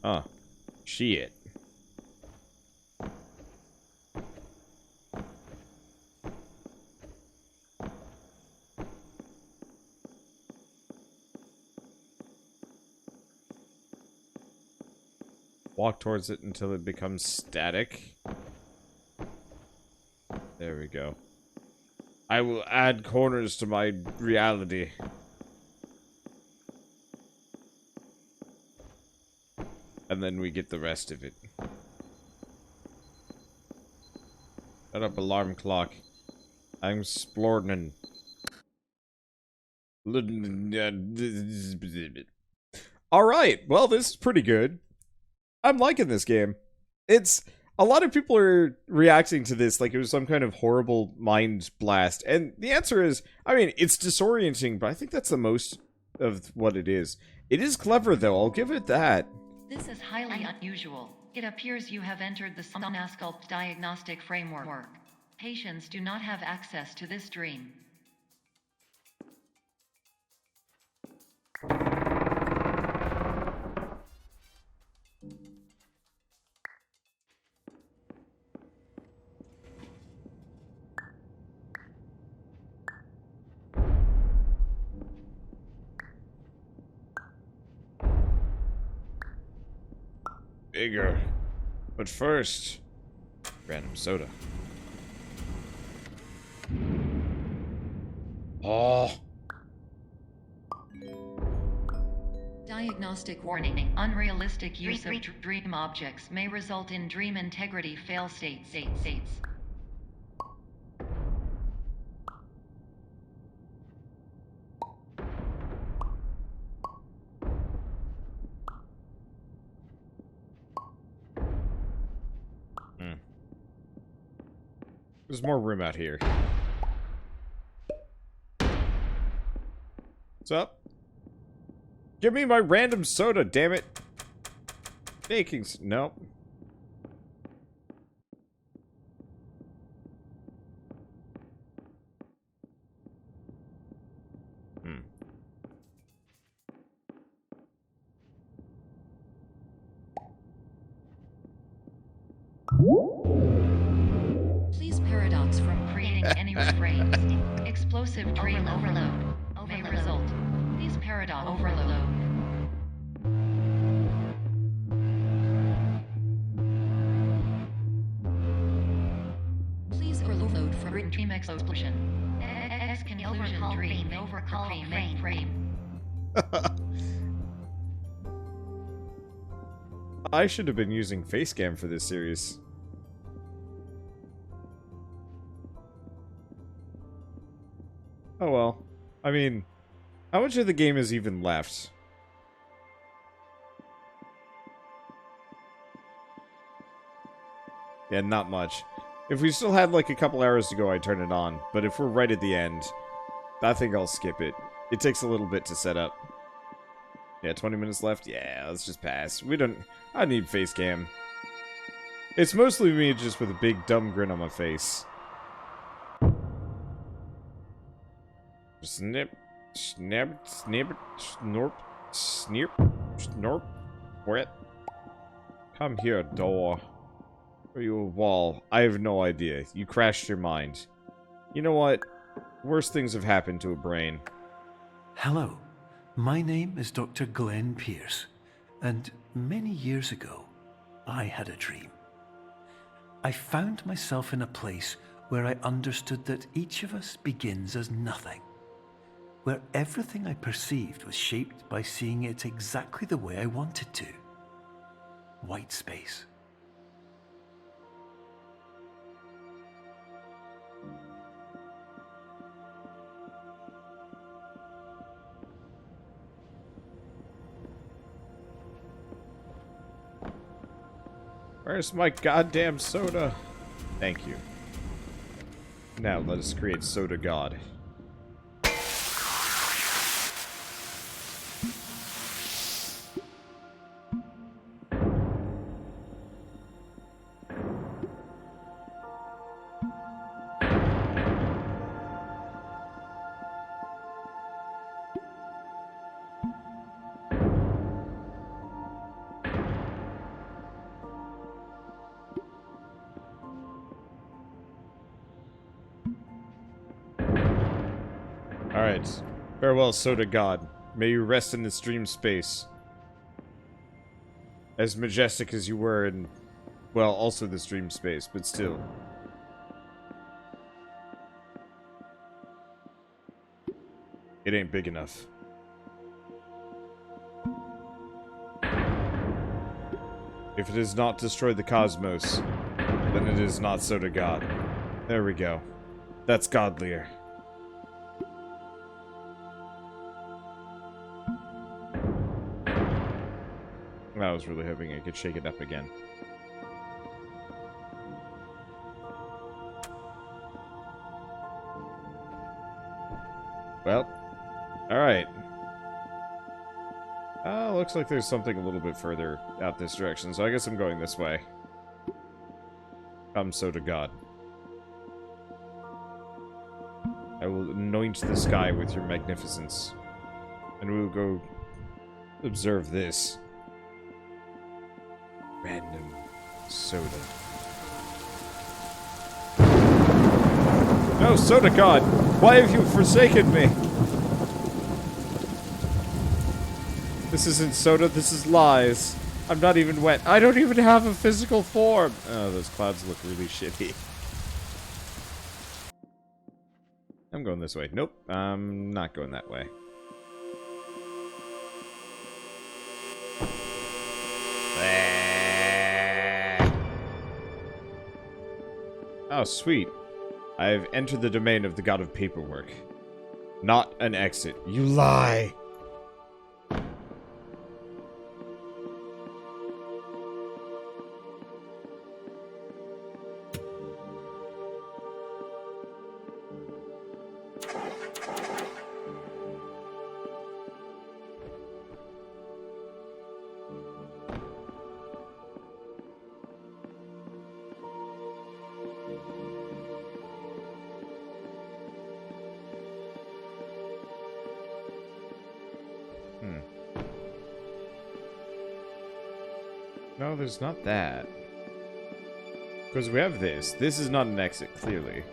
Oh. Shit. Walk towards it until it becomes static. There we go. I will add corners to my reality. And then we get the rest of it. Shut up, alarm clock. I'm exploring. Alright, well, this is pretty good. I'm liking this game. It's... A lot of people are reacting to this like it was some kind of horrible mind blast. And the answer is, I mean, it's disorienting, but I think that's the most of what it is. It is clever, though. I'll give it that. This is highly unusual. It appears you have entered the Somnasculpt diagnostic framework. Patients do not have access to this dream. Bigger. But first, random soda. Oh. Diagnostic warning. Unrealistic use of dream objects may result in dream integrity fail states. There's more room out here. What's up? Give me my random soda, damn it. Baking nope. Please paradox from creating any refrains. Explosive dream overload may result. Please paradox overload. Please overload from dream explosion. Conclusion dream overcall frame. I should have been using Facecam for this series. Oh well. I mean, how much of the game is even left? Yeah, not much. If we still had like a couple hours to go, I'd turn it on. But if we're right at the end, I think I'll skip it. It takes a little bit to set up. Yeah, 20 minutes left? Yeah, let's just pass. I need face cam. It's mostly me just with a big dumb grin on my face. Snip, snap, snip, snorp, snip, snorp, wet. Come here, door. Are you a wall? I have no idea. You crashed your mind. You know what? Worse things have happened to a brain. Hello. My name is Dr. Glenn Pierce, and many years ago, I had a dream. I found myself in a place where I understood that each of us begins as nothing, where everything I perceived was shaped by seeing it exactly the way I wanted to. White space. Where's my goddamn soda? Thank you. Now let us create Soda God. Alright. Farewell, Soda God. May you rest in this dream space. As majestic as you were in, well, also this dream space, but still. It ain't big enough. If it has not destroyed the cosmos, then it is not Soda God. There we go. That's godlier. I was really hoping I could shake it up again. Well, alright. Looks like there's something a little bit further out this direction, so I guess I'm going this way. Come, Soda God. I will anoint the sky with your magnificence. And we will go observe this. Random soda. No, Soda God! Why have you forsaken me? This isn't soda, this is lies. I'm not even wet. I don't even have a physical form. Oh, those clouds look really shitty. I'm going this way. Nope, I'm not going that way. Oh, sweet. I have entered the domain of the god of paperwork. Not an exit. You lie! No, there's not that. Because we have this. This is not an exit, clearly.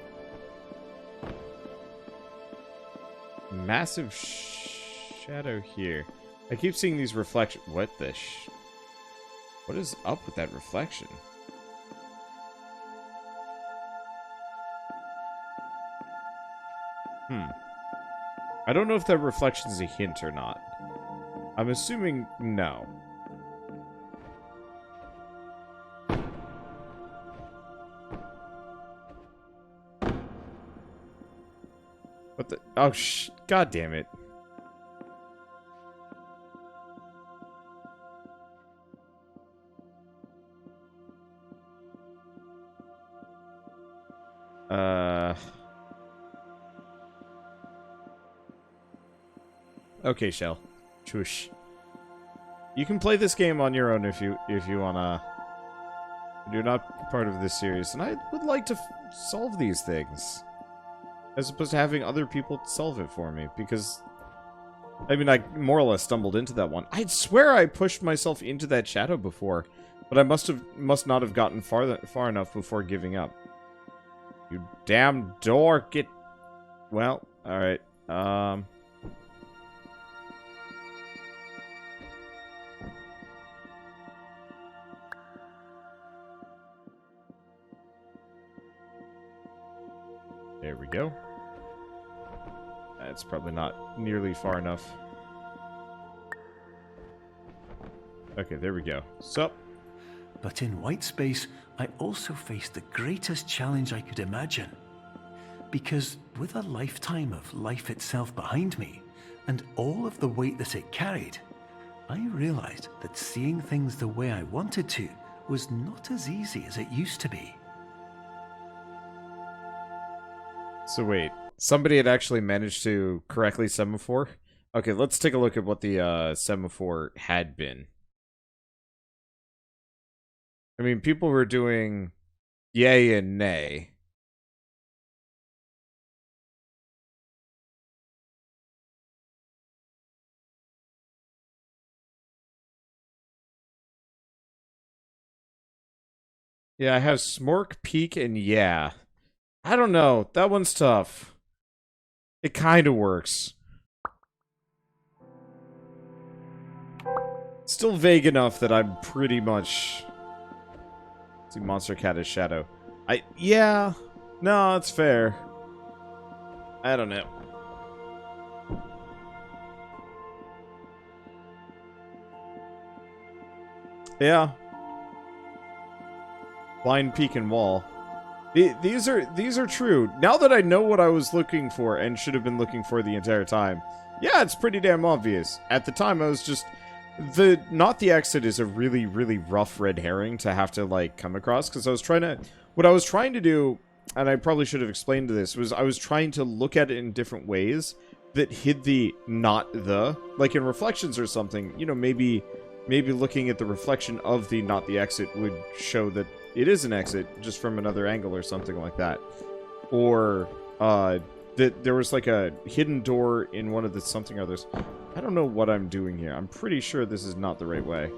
Massive shadow here. I keep seeing these reflections. What the What is up with that reflection? I don't know if that reflection is a hint or not. I'm assuming no. What the? Oh, God damn it. Okay, Shell. Chush. You can play this game on your own if you wanna. You're not part of this series, and I would like to solve these things. As opposed to having other people solve it for me, because... I mean, I more or less stumbled into that one. I'd swear I pushed myself into that shadow before, but I must not have gotten far enough before giving up. You damn dork! Get... Well, alright. There we go. That's probably not nearly far enough. Okay, there we go. So. But in white space, I also faced the greatest challenge I could imagine. Because with a lifetime of life itself behind me, and all of the weight that it carried, I realized that seeing things the way I wanted to was not as easy as it used to be. So wait, somebody had actually managed to correctly semaphore? Okay, let's take a look at what the semaphore had been. I mean, people were doing yay and nay. Yeah, I have smork, peek, and yeah. I don't know. That one's tough. It kind of works. Still vague enough that I'm pretty much... See, Monster Cat is Shadow. Yeah. No, it's fair. I don't know. Yeah. Blind Peak and Wall. These are true. Now that I know what I was looking for and should have been looking for the entire time, yeah, it's pretty damn obvious. At the time, I was just... Not the exit is a really, really rough red herring to have to, like, come across, because I was trying to... What I was trying to do, and I probably should have explained this, was I was trying to look at it in different ways that hid the not the. Like in Reflections or something, you know, maybe looking at the reflection of the not the exit would show that it is an exit, just from another angle or something like that. Or, that there was like a hidden door in one of the something or others. I don't know what I'm doing here. I'm pretty sure this is not the right way.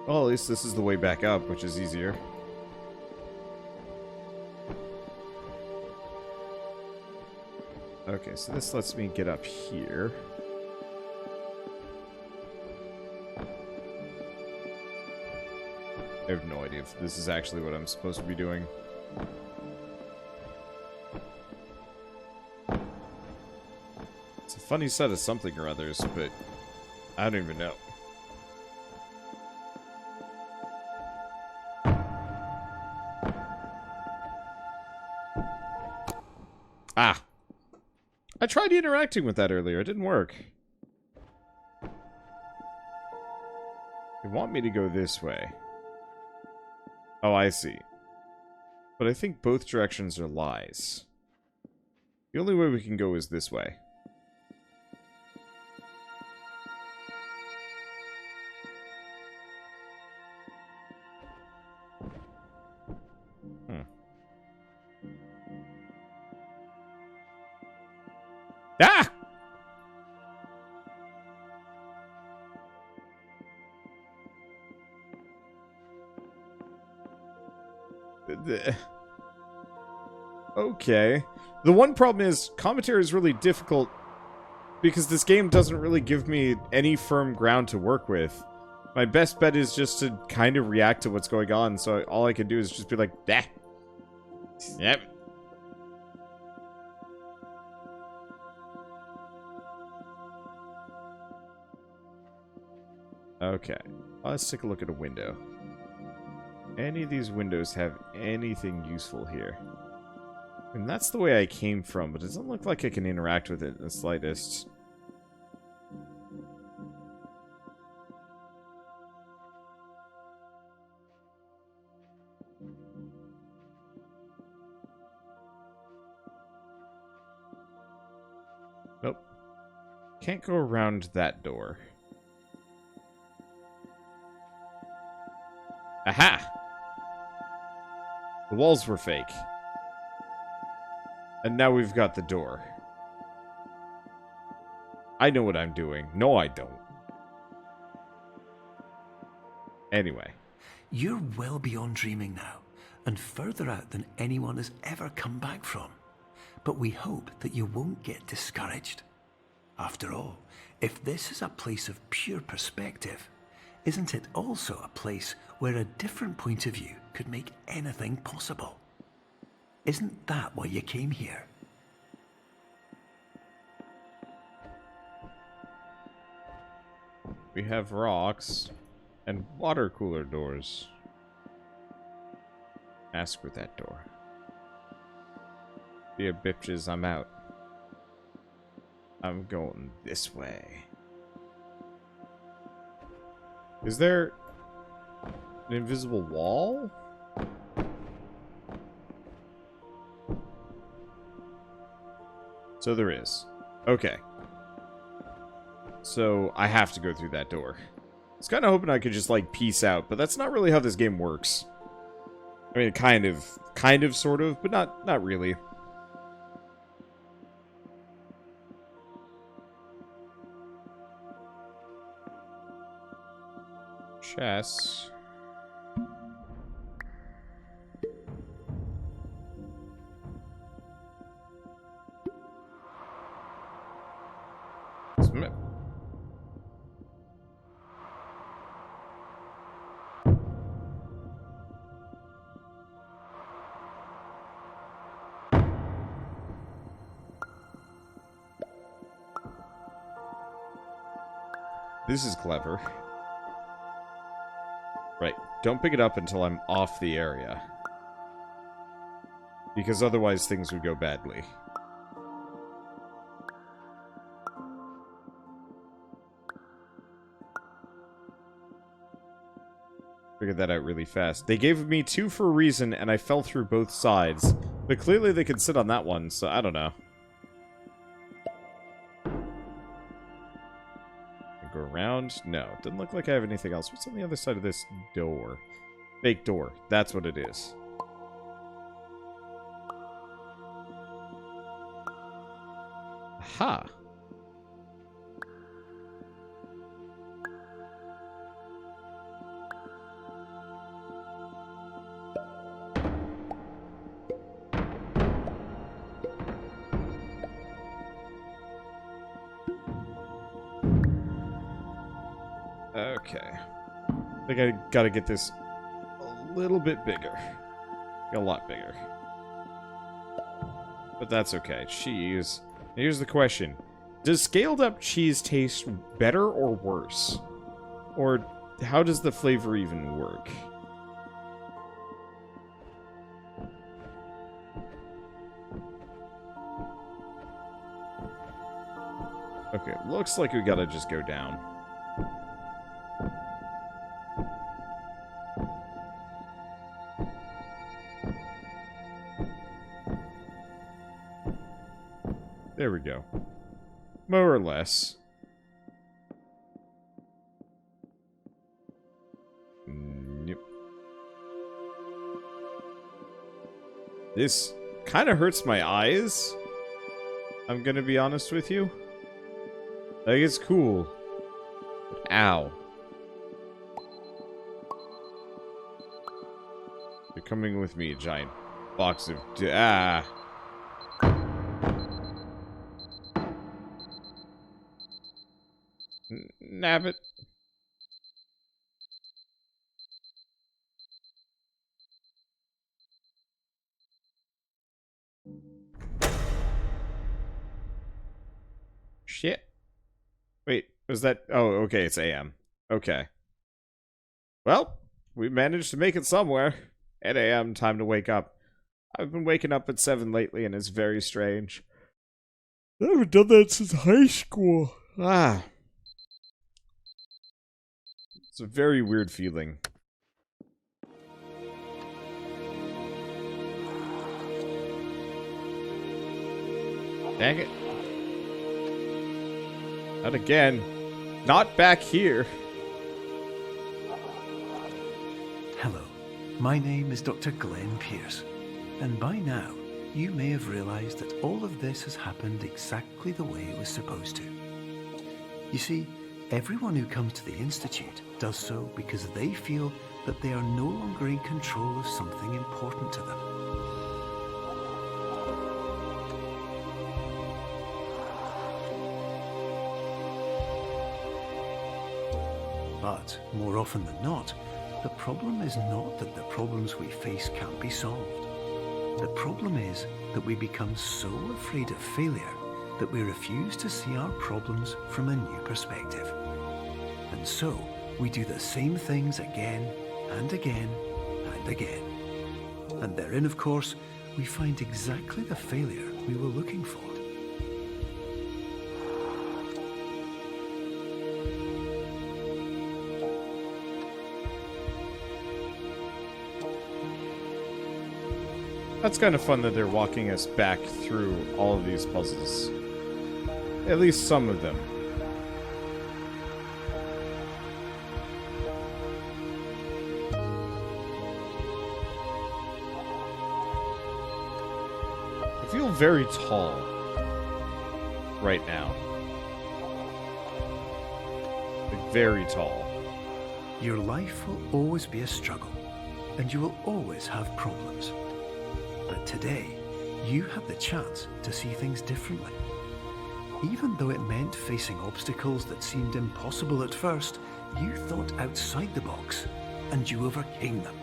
Well, at least this is the way back up, which is easier. Okay, so this lets me get up here. I have no idea if this is actually what I'm supposed to be doing. It's a funny set of something or others, but I don't even know. Ah! I tried interacting with that earlier. It didn't work. They want me to go this way. Oh, I see. But I think both directions are lies. The only way we can go is this way. Ah! Okay. The one problem is, commentary is really difficult because this game doesn't really give me any firm ground to work with. My best bet is just to kind of react to what's going on, so all I can do is just be like, "Bah. Yep." Okay, let's take a look at a window. Any of these windows have anything useful here? And that's the way I came from, but it doesn't look like I can interact with it in the slightest. Nope. Can't go around that door. Aha! The walls were fake. And now we've got the door. I know what I'm doing. No, I don't. Anyway. You're well beyond dreaming now, and further out than anyone has ever come back from. But we hope that you won't get discouraged. After all, if this is a place of pure perspective, isn't it also a place where a different point of view could make anything possible? Isn't that why you came here? We have rocks and water cooler doors. Ask with that door. Yeah, bitches, I'm out. I'm going this way. Is there an invisible wall? So there is. Okay. So I have to go through that door. I was kind of hoping I could just, like, peace out, but that's not really how this game works. I mean, kind of, sort of, but not really. Chess. Submit. This is clever. Right, don't pick it up until I'm off the area. Because otherwise things would go badly. Figured that out really fast. They gave me 2 for a reason, and I fell through both sides. But clearly they could sit on that one, so I don't know. Go around? No, it doesn't look like I have anything else. What's on the other side of this door? Fake door. That's what it is. Aha. Okay. I think I gotta get this a little bit bigger. A lot bigger. But that's okay. Cheese. Here's the question. Does scaled up cheese taste better or worse? Or how does the flavor even work? Okay, looks like we gotta just go down. There we go. More or less. Yep. This kind of hurts my eyes. I'm gonna be honest with you. Like, it's cool. But ow. You're coming with me, giant box of... Ah. Nabbit. Shit. Wait, was that... Oh, okay, it's AM. Okay. Well, we managed to make it somewhere. At AM, time to wake up. I've been waking up at 7 lately, and it's very strange. I haven't done that since high school. Ah. It's a very weird feeling. Dang it. Not again. Not back here. Hello, my name is Dr. Glenn Pierce, and by now you may have realized that all of this has happened exactly the way it was supposed to. You see, everyone who comes to the Institute does so because they feel that they are no longer in control of something important to them. But more often than not, the problem is not that the problems we face can't be solved. The problem is that we become so afraid of failure that we refuse to see our problems from a new perspective. And so, we do the same things again and again and again. And therein, of course, we find exactly the failure we were looking for. That's kind of fun that they're walking us back through all of these puzzles. At least some of them. very tall right now. Like, very tall. Your life will always be a struggle, and you will always have problems. But today, you have the chance to see things differently. Even though it meant facing obstacles that seemed impossible at first, you thought outside the box, and you overcame them.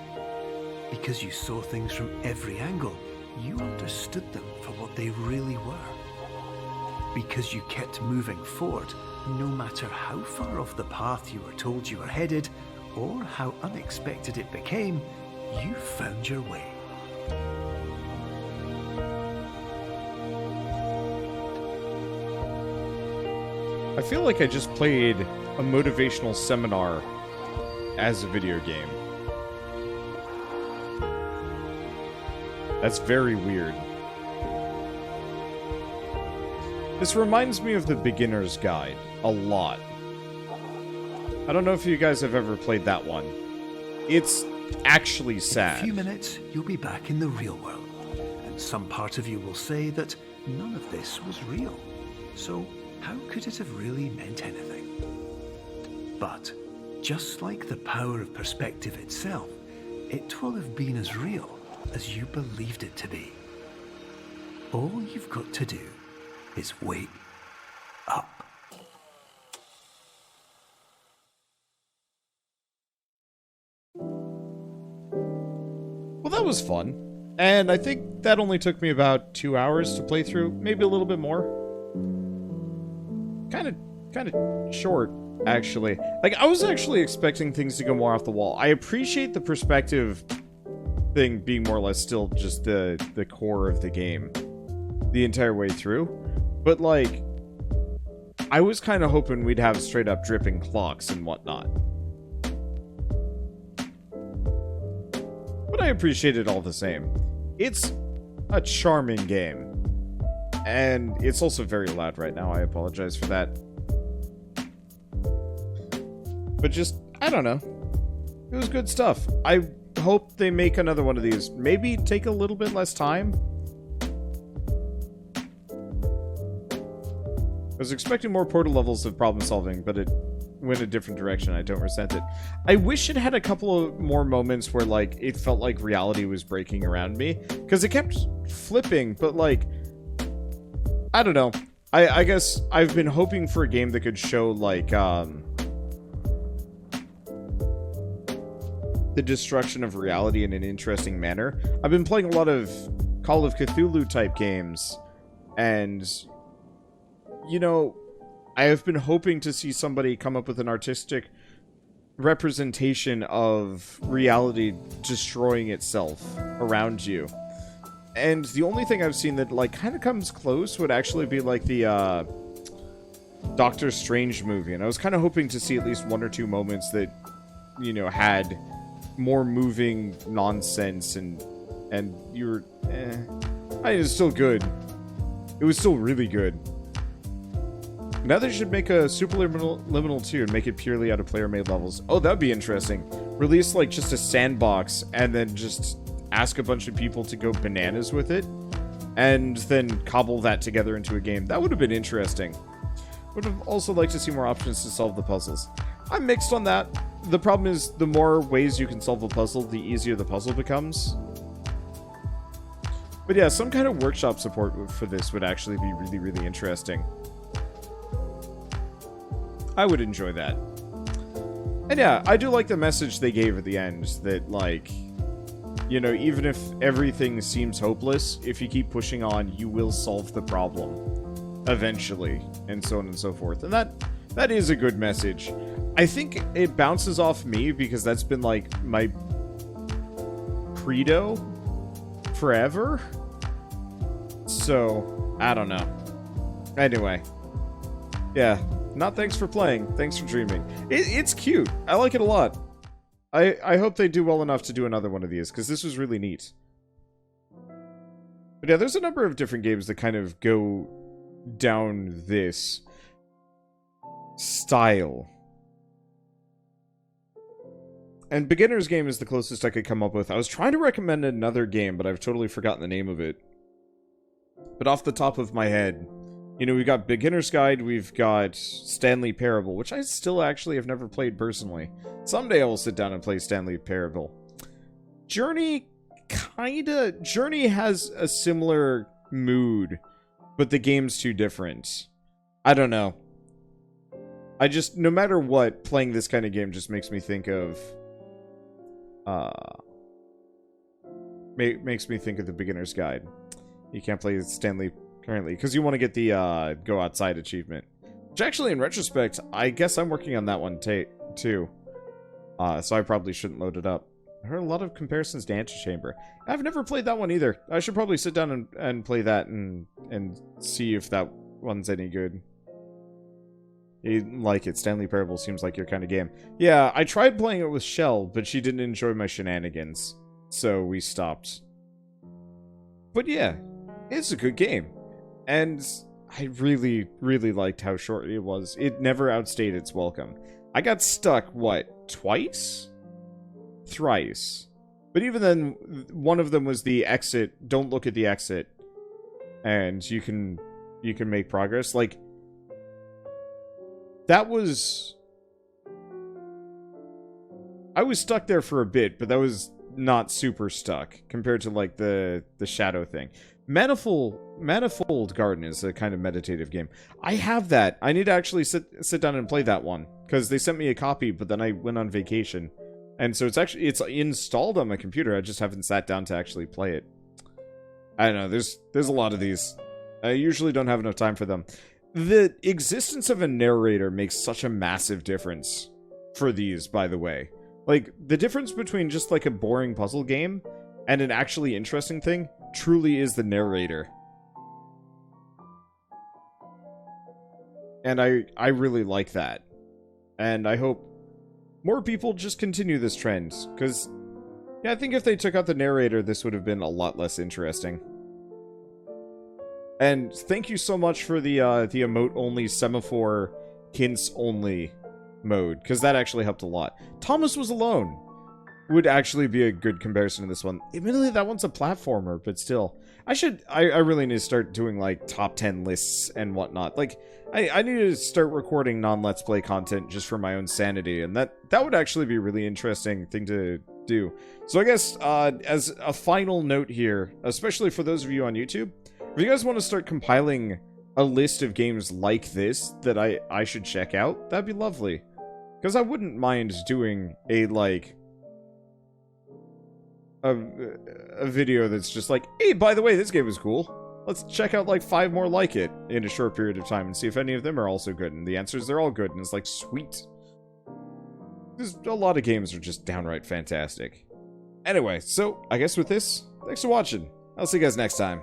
Because you saw things from every angle, you understood them for what they really were. Because you kept moving forward, no matter how far off the path you were told you were headed, or how unexpected it became, you found your way. I feel like I just played a motivational seminar as a video game. That's very weird. This reminds me of the Beginner's Guide a lot. I don't know if you guys have ever played that one. It's actually sad. In a few minutes, you'll be back in the real world, and some part of you will say that none of this was real. So, how could it have really meant anything? But, just like the power of perspective itself, it will have been as real as you believed it to be. All you've got to do is wake up. Well, that was fun. And I think that only took me about 2 hours to play through, maybe a little bit more. Kind of short, actually. Like, I was actually expecting things to go more off the wall. I appreciate the perspective thing being more or less still just the core of the game the entire way through. But, like, I was kind of hoping we'd have straight up dripping clocks and whatnot. But I appreciate it all the same. It's a charming game. And it's also very loud right now. I apologize for that. But just, I don't know. It was good stuff. I hope they make another one of these. Maybe take a little bit less time. I was expecting more Portal levels of problem solving, but it went a different direction. I don't resent it. I wish it had a couple of more moments where, like, it felt like reality was breaking around me. Because it kept flipping, but, like, I don't know. I guess I've been hoping for a game that could show, like, the destruction of reality in an interesting manner. I've been playing a lot of Call of Cthulhu type games, and, you know, I have been hoping to see somebody come up with an artistic representation of reality destroying itself around you. And the only thing I've seen that, like, kind of comes close would actually be, like, the, Doctor Strange movie. And I was kind of hoping to see at least one or two moments that, you know, had more moving nonsense and you were, it was still good. It was still really good. Now they should make a Superliminal 2 and make it purely out of player-made levels. Oh, that'd be interesting. Release, like, just a sandbox and then just ask a bunch of people to go bananas with it, and then cobble that together into a game. That would have been interesting. Would have also liked to see more options to solve the puzzles. I'm mixed on that. The problem is, the more ways you can solve a puzzle, the easier the puzzle becomes. But yeah, some kind of workshop support for this would actually be really, really interesting. I would enjoy that. And yeah, I do like the message they gave at the end, that, like, you know, even if everything seems hopeless, if you keep pushing on, you will solve the problem eventually, and so on and so forth. And that is a good message. I think it bounces off me because that's been, like, my credo forever. So, I don't know. Anyway. Yeah. Not thanks for playing. Thanks for dreaming. It's cute. I like it a lot. I hope they do well enough to do another one of these, because this was really neat. But yeah, there's a number of different games that kind of go down this style. And Beginner's Game is the closest I could come up with. I was trying to recommend another game, but I've totally forgotten the name of it. But off the top of my head, you know, we've got Beginner's Guide, we've got Stanley Parable, which I still actually have never played personally. Someday I will sit down and play Stanley Parable. Journey has a similar mood, but the game's too different. I don't know. I just, no matter what, playing this kind of game just makes me think of, makes me think of the Beginner's Guide. You can't play Stanley currently, because you want to get the, Go Outside achievement. Which actually, in retrospect, I guess I'm working on that one too. So I probably shouldn't load it up. I heard a lot of comparisons to Antechamber. I've never played that one either. I should probably sit down and play that and see if that one's any good. You like it. Stanley Parable seems like your kind of game. Yeah, I tried playing it with Shell, but she didn't enjoy my shenanigans. So we stopped. But yeah, it's a good game. And I really, really liked how short it was. It never outstayed its welcome. I got stuck, what, twice? Thrice. But even then, one of them was the exit. Don't look at the exit. And you can make progress. Like, that was... I was stuck there for a bit, but that was not super stuck compared to, like, the shadow thing. Manifold Garden is a kind of meditative game. I have that. I need to actually sit down and play that one. Because they sent me a copy, but then I went on vacation. And so it's installed on my computer. I just haven't sat down to actually play it. I don't know. There's a lot of these. I usually don't have enough time for them. The existence of a narrator makes such a massive difference for these, by the way. Like, the difference between just like a boring puzzle game and an actually interesting thing truly is the narrator. And I really like that. And I hope more people just continue this trend, because yeah, I think if they took out the narrator, this would have been a lot less interesting. And thank you so much for the emote-only, semaphore, hints-only mode, because that actually helped a lot. Thomas Was Alone would actually be a good comparison to this one. Admittedly, that one's a platformer, but still. I really need to start doing, like, top 10 lists and whatnot. Like, I need to start recording non-Let's Play content just for my own sanity, and that would actually be a really interesting thing to do. So I guess, as a final note here, especially for those of you on YouTube, if you guys want to start compiling a list of games like this that I should check out, that'd be lovely. Because I wouldn't mind doing a, like, a video that's just like, hey, by the way, this game is cool. Let's check out, like, 5 more like it in a short period of time and see if any of them are also good. And the answer is they're all good, and it's like, sweet. Because a lot of games are just downright fantastic. Anyway, so, I guess with this, thanks for watching. I'll see you guys next time.